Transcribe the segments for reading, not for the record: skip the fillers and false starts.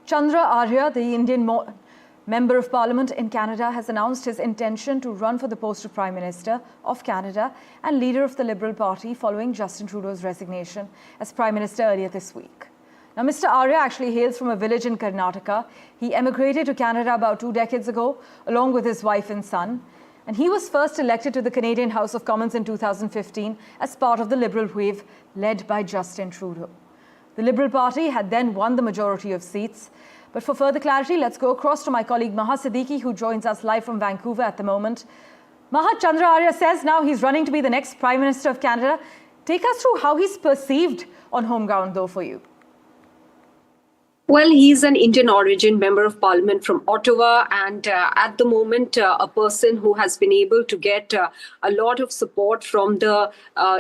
Chandra Arya, the Indian Member of Parliament in Canada, has announced his intention to run for the post of Prime Minister of Canada and leader of the Liberal Party following Justin Trudeau's resignation as Prime Minister earlier this week. Now, Mr. Arya actually hails from a village in Karnataka. He emigrated to Canada about 2 decades ago, along with his wife and son. And he was first elected to the Canadian House of Commons in 2015 as part of the Liberal wave led by Justin Trudeau. The Liberal Party had then won the majority of seats. But for further clarity, let's go across to my colleague Maha Siddiqui, who joins us live from Vancouver at the moment. Maha, Chandra Arya says now he's running to be the next Prime Minister of Canada. Take us through how he's perceived on home ground, though, for you. Well, he's an Indian origin member of parliament from Ottawa, and at the moment, a person who has been able to get a lot of support from the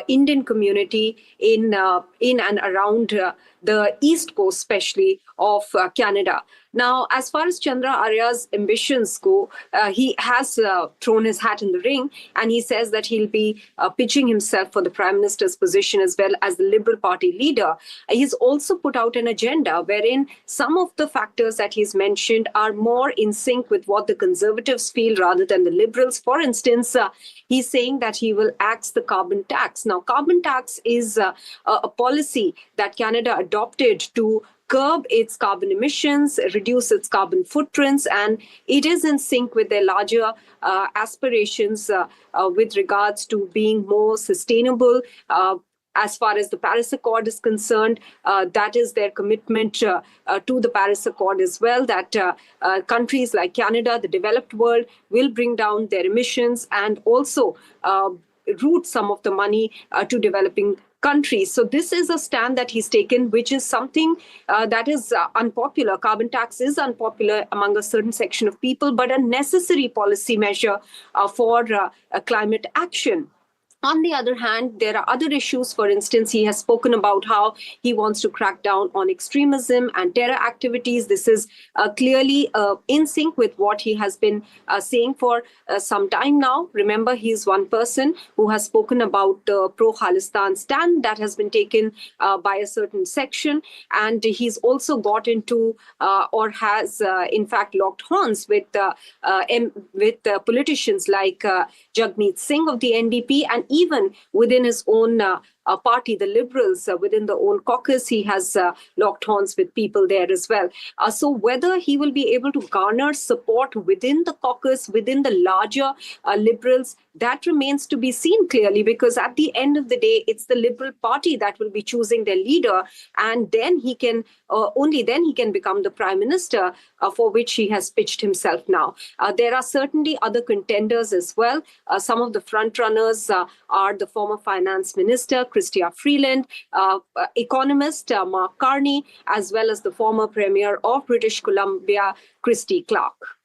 Indian community in and around the East Coast, especially of Canada. Now, as far as Chandra Arya's ambitions go, he has thrown his hat in the ring, and he says that he'll be pitching himself for the Prime Minister's position as well as the Liberal Party leader. He's also put out an agenda wherein some of the factors that he's mentioned are more in sync with what the Conservatives feel rather than the Liberals. For instance, he's saying that he will axe the carbon tax. Now, carbon tax is a policy that Canada adopted to curb its carbon emissions, reduce its carbon footprints, and it is in sync with their larger aspirations with regards to being more sustainable. As far as the Paris Accord is concerned, that is their commitment to the Paris Accord as well, that countries like Canada, the developed world, will bring down their emissions and also route some of the money to developing countries. So this is a stand that he's taken, which is something that is unpopular. Carbon tax is unpopular among a certain section of people, but a necessary policy measure for climate action. On the other hand, there are other issues. For instance, he has spoken about how he wants to crack down on extremism and terror activities. This is clearly in sync with what he has been saying for some time now. Remember, he is one person who has spoken about the pro-Khalistan stand that has been taken by a certain section. And he's also got into or has, in fact, locked horns with politicians like Jagmeet Singh of the NDP, and even within his own party, the Liberals, within the own caucus, he has locked horns with people there as well. So whether he will be able to garner support within the caucus, within the larger Liberals, that remains to be seen clearly, because at the end of the day, it's the Liberal Party that will be choosing their leader, and then he can only then he can become the Prime Minister for which he has pitched himself now. There are certainly other contenders as well. Some of the front runners are the former Finance Minister, Chrystia Freeland, economist Mark Carney, as well as the former Premier of British Columbia, Christy Clark.